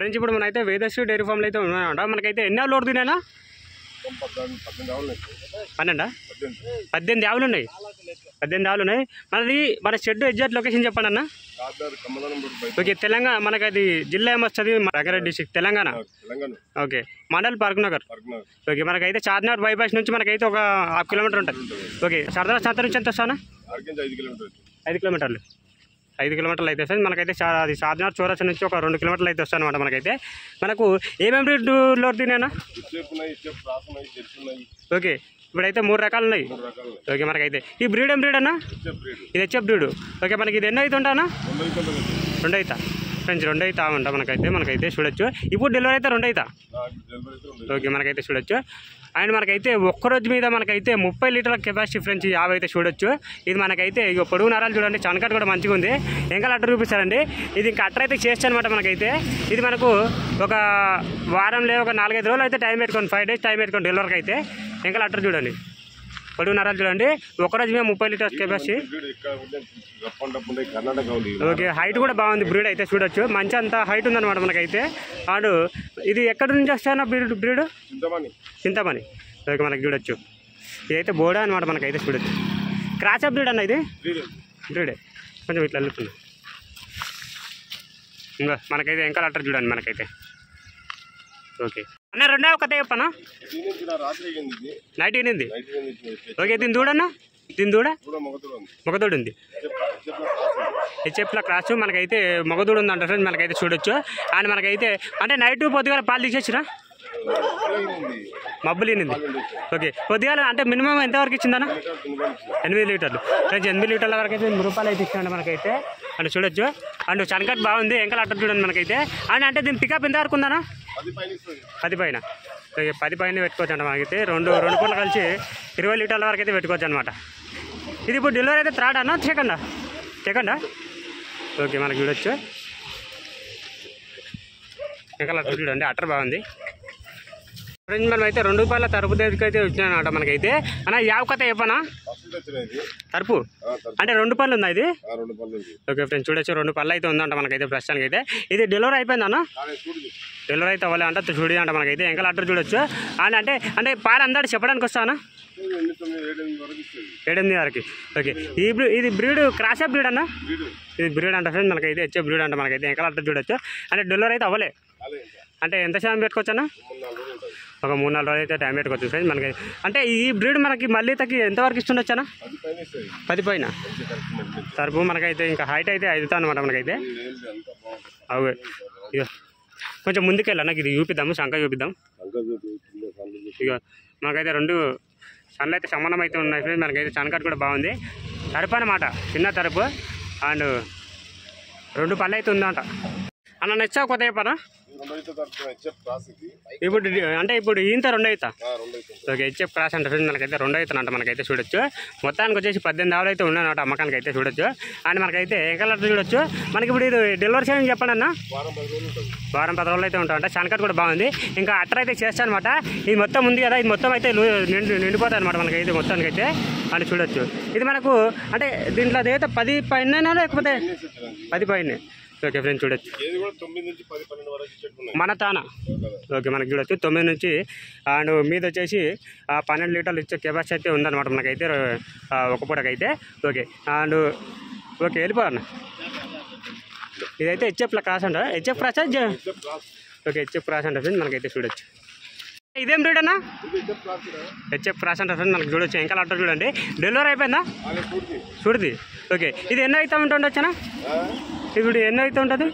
Friends ఇప్పుడు మనైతే Vedasri dairy ఫామ్లో అయితే ఉన్నాయన్నమాట. మనకైతే ఎన్ని ఆవులు ఓడుతున్నాయినా? 18 ఆవులు ఉన్నాయి. 18 ఆవులు ఉన్నాయి. మన షెడ్ ఎగ్జాక్ట్ లొకేషన్ చెప్పండి అన్న. ఓకే, తెలంగాణ. మనకి అది జిల్లా ఏమొస్తుంది? Rangareddy district, Telangana. Okay, mandal park Nagar. Okay, మనకైతే చార్మినార్ బైపాస్ నుంచి మనకైతే ఒక 1/2 కిలోమీటర్ ఉంటుంది. ఓకే, సరదా సంత నుంచి ఎంత వస్తానా? 5 కిలోమీటర్లు. 5 కిలోమీటర్లు అయితే సార్ మనకైతే అది చార్మినార్ చౌరస్తా నుంచి ఒక 2 కిలోమీటర్లు అయితే వస్తాయి అనమాట. మనకు ఏమేమి బ్రీడ్లో తినేనా? ఓకే, ఇప్పుడైతే 3 రకాలు ఉన్నాయి. ఓకే, మనకైతే ఈ బ్రీడ్ ఏం బ్రీడ్ అన్నా? ఇది హెచ్ఎఫ్ బ్రీడ్. ఓకే, మనకి ఇది ఎన్ని అయితే ఉంటానా? 2 అవుతా ఫ్రెండ్స్, 2 అవుతా ఉంటా. మనకైతే చూడొచ్చు. ఇప్పుడు డెలివరీ అయితే 2 అవుతా. ఓకే, మనకైతే చూడొచ్చు. అండ్ మనకైతే ఒక్కరోజు మీద మనకైతే 30 లీటర్ల కెపాసిటీ ఫ్రెండ్స్ 50 అయితే చూడొచ్చు. ఇది మనకైతే ఇక పొడుగు నరాలు చూడండి, చనకట్ కూడా మంచిగా ఉంది. ఇంకా అట్టర్ చూపిస్తారండి. ఇది ఇంకా అట్టర్ అయితే చేస్తా అనమాట. మనకైతే ఇది మనకు ఒక వారంలో ఒక 4-5 రోజులు అయితే టైం పెట్టుకోండి, 5 డేస్ టైం పెట్టుకోండి డెలివరీకి అయితే. ఇంకా అట్టర్ చూడండి, పొడుగు నరాలు చూడండి. ఒక్కరోజు మీద 30 లీటర్స్ కెపాసిటీ. ఓకే, హైట్ కూడా బాగుంది. బ్రీడ్ అయితే చూడొచ్చు, మంచి అంత హైట్ ఉందన్నమాట మనకైతే. అండ్ ఇది ఎక్కడి నుంచి వస్తాయన్న బ్రీడ్? చింతమణి. ఓకే, మనకి చూడొచ్చు. ఇదైతే బోడా అనమాట. మనకైతే చూడొచ్చు. క్రాస్ బ్రీడ్ అన్న ఇది? బ్రీడే. కొంచెం ఇట్లా వెళ్తుంది. ఇంకా మనకైతే ఇంకా అట్టర్ చూడండి మనకైతే. ఓకే అన్న, రెండో కథ చెప్పన్నా. నైట్ ఏనింది. ఓకే, దీని దూడన్నా? దీని దూడ మగదూడు ఉంది. హెచ్ఎఫ్ల క్రాస్ మనకైతే మగదూడు ఉందంట ఫ్రెండ్స్. మనకైతే చూడొచ్చు. అండ్ మనకైతే అంటే నైట్ పొద్దుగాల పాలు తీసేసినా? మబ్బులేనింది. ఓకే, పొద్దుగాల అంటే మినిమం ఎంతవరకు ఇచ్చిందన్నా? 8 లీటర్లు. ఫ్రెండ్స్ 8 లీటర్ల వరకు అయితే రూపాయలు అయితే ఇచ్చాడు మనకైతే. అండ్ చూడొచ్చు. అండ్ చనకట్ బాగుంది. ఎంకల్ అట్టర్ చూడండి మనకైతే. అండ్ అంటే దీని పికప్ ఎంత వరకు ఉందన్నా? 10 పైన. 10 పైన పెట్టుకోవచ్చు అంట మనకైతే. రెండు పూటలు కలిసి 20 లీటర్ల వరకు అయితే పెట్టుకోవచ్చు అనమాట. ఇది ఇప్పుడు డెలివరీ అయితే థర్డ్ అన్న సెకండా? ఓకే, మనకి చూడొచ్చు. ఎంకల్ అట్టర్ చూడండి, అట్టర్ బాగుంది. ఫ్రెండ్స్ మనం అయితే 2 రూపాయల తరుపు దగ్గరికి అయితే వచ్చినాయన్నమాట మనకైతే. అన్న యావ కథ చెప్పనా? తరుపు అంటే 2 పళ్ళు ఉందా ఇది? ఓకే ఫ్రెండ్స్ చూడొచ్చు, 2 పళ్ళు అయితే ఉందంట మనకైతే ప్రస్తుతానికి అయితే. ఇది డెలివరీ అయిపోయింది అన్న? డెలివరీ అయితే అవ్వాలి అంట. చూడి అంట మనకైతే. ఎంకల్ అట్టర్ చూడొచ్చు. అండ్ అంటే పాలు అందరూ చెప్పడానికి వస్తానా? 7-8 వరకు. ఓకే, ఇది బ్రీడ్ క్రాస్ బ్రీడ్ అన్న? ఇది బ్రీడ్ అంట ఫ్రెండ్స్ మనకైతే. హెచ్ఎఫ్ బ్రీడ్ అంట మనకైతే. ఎంకల్ అట్టర్ చూడొచ్చు. అంటే డెలివరీ అయితే అవ్వలే. అంటే ఎంత సమయం పెట్టుకోవచ్చు అన్న? ఒక 3-4 రోజులు అయితే టైం పెట్టుకోవచ్చు ఫ్రెండ్స్ మనకి. అంటే ఈ బ్రీడ్ మనకి మళ్ళీ తగ్గి ఎంతవరకు ఇస్తుండొచ్చు అన్న? 10 పైన తరపు మనకైతే. ఇంకా హైట్ అయితే అవుతా అనమాట మనకైతే. అవు ఇక కొంచెం ముందుకెళ్ళి ఇది చూపిద్దాము, శంఖ చూపిద్దాం. ఇక మనకైతే 2 సన్లు అయితే సమానం అయితే ఉన్నాయి ఫ్రెండ్స్ మనకైతే. చనకట్ కూడా బాగుంది. తరపు అన్నమాట, చిన్న తరపు. అండ్ 2 పళ్ళు అయితే ఉందంట అన్న. నచ్చా కొత్త చెప్పనా? ఇప్పుడు అంటే ఇప్పుడు ఇంత 2 అవుతా. ఓకే, హెచ్ఎఫ్ క్రాస్ అంటే ఫ్రెండ్స్ మనకైతే 2 అవుతానంట మనకైతే చూడొచ్చు. మొత్తానికి వచ్చేసి 18 ఆవులు అయితే ఉన్నాయన్నమాట అమ్మకానికి అయితే చూడొచ్చు. అండ్ మనకైతే ఎంకల్ అట్టర్ చూడొచ్చు. మనకి ఇప్పుడు ఇది డెలివరీ చేయడం చెప్పండి అన్న. వారం 10 రోజులు అయితే ఉంటాయంట. చనకట్ కూడా బాగుంది. ఇంకా అట్టర్ అయితే చేస్తా అనమాట. ఇది మొత్తం ఉంది కదా, ఇది మొత్తం అయితే నిండిపోతాయి అనమాట మనకైతే మొత్తానికి అయితే. అని చూడొచ్చు. ఇది మనకు అంటే దీంట్లో అదైతే 10 పైన లేకపోతే 10 పైన. ఓకే ఫ్రెండ్స్ చూడొచ్చు. మన తాన. ఓకే, మనకి చూడొచ్చు 9 నుంచి. అండ్ మీద వచ్చేసి 12 లీటర్లు ఇచ్చే కెపాసిటీ అయితే ఉందన్నమాట మనకైతే ఒక పూటకైతే. ఓకే, అండ్ ఓకే వెళ్ళిపోవన్న. ఇదైతే హెచ్ఎఫ్ల క్రాస్ అంట. HF cross. Okay, HF cross అంట ఫ్రెండ్స్ మనకైతే చూడొచ్చు. ఇదేం బ్రీడ్ అన్న? హెచ్ఎఫ్ క్రాస్ అంటే ఫ్రెండ్స్ మనకి చూడొచ్చు. ఎంకల్ అట్టర్ చూడండి. డెలివరీ అయిపోయిందా? చూడది. ఓకే, ఇది ఎన్నో అవుతా ఉంటుండొచ్చనా? ఇప్పుడు ఎన్నో అయితే ఉంటుంది?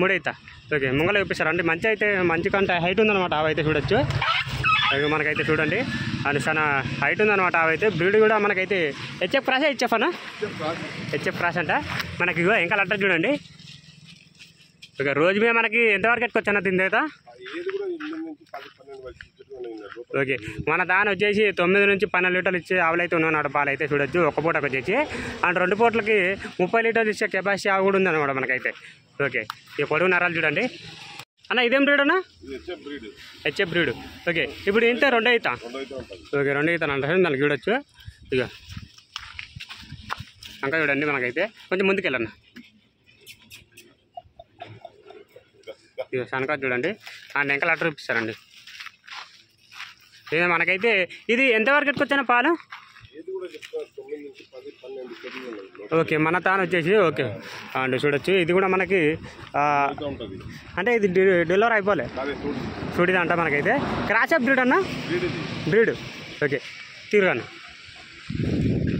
3 అవుతా. ఓకే, ముంగల చూపిస్తారు అంటే మంచి అయితే మంచి కంటే హైట్ ఉందన్నమాట. అవైతే చూడొచ్చు. మనకైతే చూడండి. అది చాలా హైట్ ఉందన్నమాట. అవైతే బ్రీడ్ కూడా మనకైతే హెచ్ఎఫ్ క్రాస్. హెచ్ఎఫ్ అన్న? హెచ్ఎఫ్ క్రాస్ అంట మనకి. ఎంకల్ అట్టర్ చూడండి. ఓకే, రోజు మీద మనకి ఎంతవరకు ఎట్టుకోవచ్చు అన్న దీని దగ్గర? ఓకే, మన దాని వచ్చేసి 9 నుంచి 12 లీటర్లు ఇచ్చే ఆవులు అయితే ఉన్నాయన్నమాట. పాలు అయితే చూడొచ్చు. ఒక పూటకు వచ్చేసి. అండ్ 2 పూటలకి 30 లీటర్లు ఇచ్చే కెపాసిటీ ఆవు కూడా ఉందన్నమాట మనకైతే. ఓకే, ఈ పొడుగు నరాలు చూడండి అన్న. ఇదేం బ్రీడ్ అన్న? HF breed. ఓకే, ఇప్పుడు ఇంత 2 అవుతా. ఓకే, 2 అవుతాను అంటే దానికి చూడొచ్చు. ఇక ఇంకా చూడండి మనకైతే. కొంచెం ముందుకెళ్ళన్న. ఇది శనకారు చూడండి. అండ్ వెనకాల అట్ట చూపిస్తారండి. ఇది మనకైతే ఇది ఎంతవరకు ఎట్టుకొచ్చాను పాలు? ఓకే, మన తాను వచ్చేసి ఓకే అండ్ చూడొచ్చు. ఇది కూడా మనకి అంటే ఇది డెలివరీ అయిపోలే చూడిది అంట మనకైతే. క్రాస్ ఆఫ్ బ్రీడ్ అన్న, బ్రీడ్ ఓకే తీరుగాను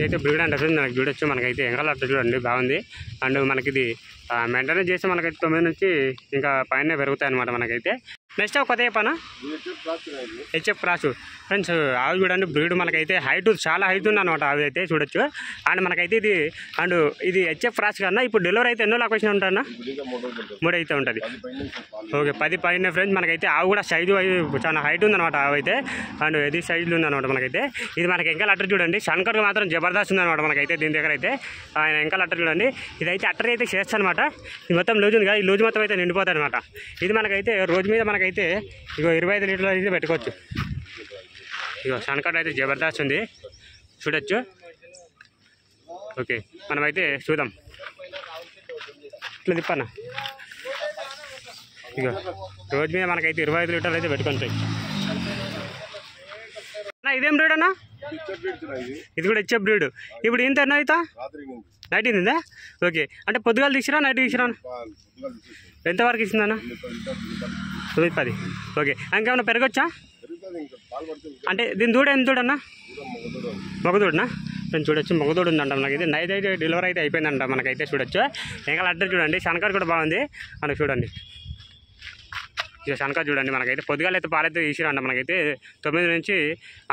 అయితే బ్రీడ్ అంటే మనకి చూడొచ్చు. మనకైతే వెనకాల అట్ట చూడండి బాగుంది. అండ్ మనకి ఇది మెయింటెనెన్స్ చేస్తే మనకైతే 9 నుంచి ఇంకా పైన పెరుగుతాయి అనమాట మనకైతే. నెక్స్ట్ కొత్త చెప్పానా హెచ్ఎఫ్ క్రాస్ ఫ్రెండ్స్. ఆవు చూడండి బ్రీడ్ మనకైతే హైట్ చాలా హైట్ ఉంది అనమాట ఆవు అయితే చూడొచ్చు. అండ్ మనకైతే ఇది అండ్ ఇది హెచ్ఎఫ్ క్రాస్ కన్నా ఇప్పుడు డెలివరీ అయితే ఎన్నో లొకేషన్ ఉంటానా? 3 అయితే ఉంటుంది. ఓకే 10 పైన ఫ్రెండ్స్. మనకైతే ఆవు కూడా సైజు చాలా హైట్ ఉందన్నమాట ఆవు అయితే. అండ్ ఇది సైజులు ఉందన్నమాట మనకైతే. ఇది మనకి ఎంకల్ అట్టర్ చూడండి. శంకర్ మాత్రం జబర్దస్త్ ఉందన్నమాట మనకైతే దీని దగ్గర అయితే. ఆయన ఎంకల్ అట్టర్ చూడండి. ఇదైతే అట్టర్ అయితే చేస్తానమాట. ఇది మొత్తం లూజ్ ఉంది కదా, ఈ లూజ్ మొత్తం అయితే నిండిపోతుంది అనమాట. ఇది మనకైతే రోజు మీద మనకైతే ఇగో 25 లీటర్లు అయితే పెట్టుకోవచ్చు. ఇగో శనకాడ అయితే జబర్దస్త్ ఉంది చూడొచ్చు. ఓకే మనమైతే చూద్దాం. ఇట్లా తిప్పన్న. ఇగో రోజు మీద మనకైతే 25 లీటర్లు అయితే పెట్టుకుంటాయి. అన్న ఇదేం బ్రీడ్ అన్న? ఇది కూడా హెచ్ఎఫ్ బ్రీడ్. ఇప్పుడు ఇంత ఎన్న అవుతా నైట్ ఇందా? ఓకే అంటే పొద్దుగాలు తీసిరా నైట్ తీసిరా? ఎంతవరకు ఇస్తుందన్న? 9-10. ఓకే ఇంకేమన్నా పెరగొచ్చా? అంటే దీని దూడ ఎంత దూడన్నా? మగదూడనా? నేను చూడొచ్చు మగదూడు ఉందంట మనకైతే. నైట్ అయితే డెలివరీ అయితే అయిపోయిందంట మనకైతే చూడొచ్చు. ఇంకా అడ్రస్ చూడండి. శనకారు కూడా బాగుంది మనకు చూడండి. ఇక శనకారు చూడండి. మనకైతే పొద్దుగాలు అయితే పాలైతే తీసిరంట మనకైతే 9 నుంచి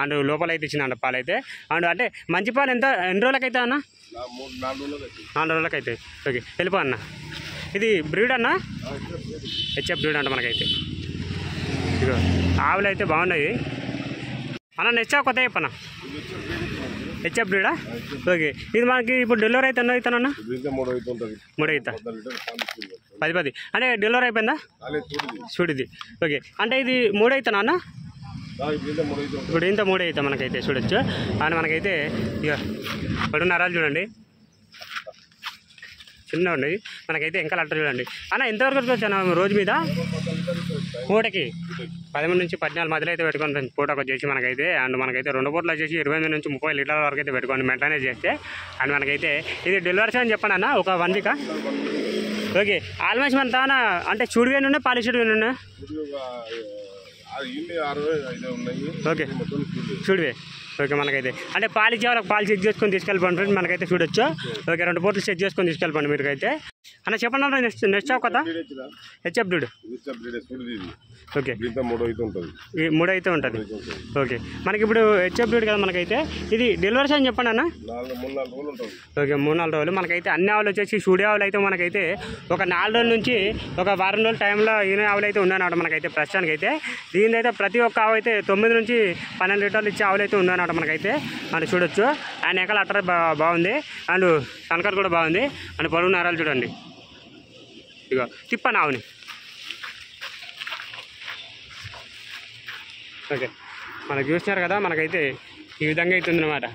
అండ్ లోపల అయితే ఇచ్చిందంట పాలైతే. అండ్ అంటే మంచి పాలు ఎన్ని రోజులకైతే అన్న? 4 రోజులకైతే. ఓకే వెళ్ళిపో అన్న. ఇది బ్రీడ్ అన్న హెచ్ఎఫ్ బ్రీడ్ అంట మనకైతే. ఇక ఆవులు అయితే బాగున్నాయి అన్న. నెక్స్ట్ కొత్త చెప్పన్న హెచ్ఎఫ్ బ్రీడా? ఓకే ఇది మనకి ఇప్పుడు డెలివరీ అయితే ఎన్నో అవుతానన్నా? 3 అవుతా 10 అంటే డెలివరీ అయిపోయిందా చూడిది? ఓకే అంటే ఇది 3 అవుతానా అన్న? ఇప్పుడు ఇంత 3 అవుతా మనకైతే చూడొచ్చు. అండ్ మనకైతే ఇక 2 నరాలు చూడండి చిన్న ఉండి మనకైతే ఇంకా అట్ట చూడండి అన్న. ఎంతవరకు వచ్చాను రోజు మీద? పూటకి 13 నుంచి 14 మధ్యలో అయితే పెట్టుకోండి పూటకు వచ్చేసి మనకైతే. అండ్ మనకైతే 2 పూటలు వచ్చేసి 28 నుంచి 30 లీటర్ల వరకు అయితే పెట్టుకోండి మెయింటైన్ చేస్తే. అండ్ మనకైతే ఇది డెలివరీ అని చెప్పండి అన్న ఒక 1 వీకా? ఓకే ఆల్మోస్ట్ మన తాన అంటే చూడివేను ఉన్నాయి పాలిషుడు ఉన్నాయి. ఓకే చూడివే. ఓకే మనకైతే అంటే పాలు ఇచ్చే వాళ్ళకి పాలు చెక్ చేసుకొని తీసుకెళ్ళిపోండి ఫ్రెండ్ మనకైతే చూడొచ్చు. ఓకే 2 పూటలు చెక్ చేసుకొని తీసుకెళ్ళిపోండి మీరుకైతే. అన్న చెప్పండి అన్న నెక్స్ట్ కదా హెచ్ఎఫ్ బ్రీడ్. ఓకే 3 అయితే ఉంటుంది. ఓకే మనకి ఇప్పుడు హెచ్ఎఫ్ బ్రీడ్ కదా మనకైతే. ఇది డెలివరీ అని చెప్పండి అన్న. ఓకే 3-4 రోజులు మనకైతే. అన్ని ఆవులు వచ్చేసి సూడి ఆవులు అయితే మనకైతే ఒక 4 రోజుల నుంచి ఒక వారం రోజుల టైంలో ఈయన ఆవులు అయితే ఉన్నాయన్నమాట మనకైతే ప్రస్తుతానికి అయితే. దీనిదైతే ప్రతి ఒక్క ఆవు అయితే 9 నుంచి 12 లీటర్లు ఇచ్చే ఆవులు అయితే ఉన్నాయన్నమాట మనకైతే. అని చూడొచ్చు. అండ్ ఎక్కడ అట్టర్ బాగుంది. అండ్ శనకారు కూడా బాగుంది. అండ్ పొడుగు నరాలు చూడండి. ఇక తిప్పని ఆవుని. ఓకే మనకు చూసినారు కదా మనకైతే ఈ విధంగా అవుతుంది అన్నమాట.